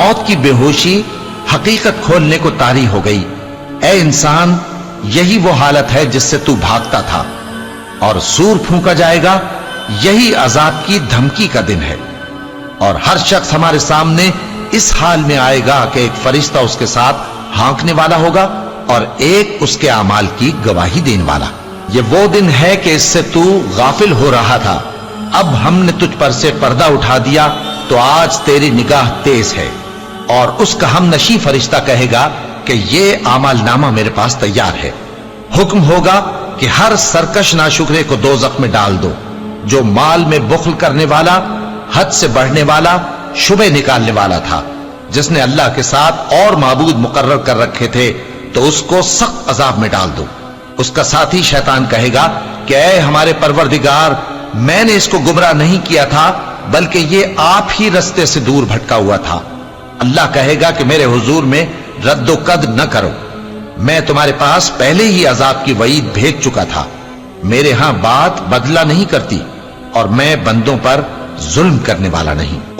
موت کی بے ہوشی حقیقت کھولنے کو طاری ہو گئی۔ اے انسان، یہی وہ حالت ہے جس سے تو بھاگتا تھا، اور سور پھونکا جائے گا، یہی عذاب کی دھمکی کا دن ہے۔ اور ہر شخص ہمارے سامنے اس حال میں آئے گا کہ ایک فرشتہ اس کے ساتھ ہانکنے والا ہوگا اور ایک اس کے اعمال کی گواہی دینے والا۔ یہ وہ دن ہے کہ اس سے تو غافل ہو رہا تھا، اب ہم نے تجھ پر سے پردہ اٹھا دیا تو آج تیری نگاہ تیز ہے۔ اور اس کا ہم نشی فرشتہ کہے گا کہ یہ اعمال نامہ میرے پاس تیار ہے۔ حکم ہوگا کہ ہر سرکش ناشکرے کو دوزخ میں ڈال دو، جو مال میں بخل کرنے والا، حد سے بڑھنے والا، شبہ نکالنے والا تھا، جس نے اللہ کے ساتھ اور معبود مقرر کر رکھے تھے، تو اس کو سخت عذاب میں ڈال دو۔ اس کا ساتھی شیطان کہے گا کہ اے ہمارے پروردگار، میں نے اس کو گمراہ نہیں کیا تھا، بلکہ یہ آپ ہی رستے سے دور بھٹکا ہوا تھا۔ اللہ کہے گا کہ میرے حضور میں رد و قد نہ کرو، میں تمہارے پاس پہلے ہی عذاب کی وعید بھیج چکا تھا۔ میرے ہاں بات بدلہ نہیں کرتی، اور میں بندوں پر ظلم کرنے والا نہیں۔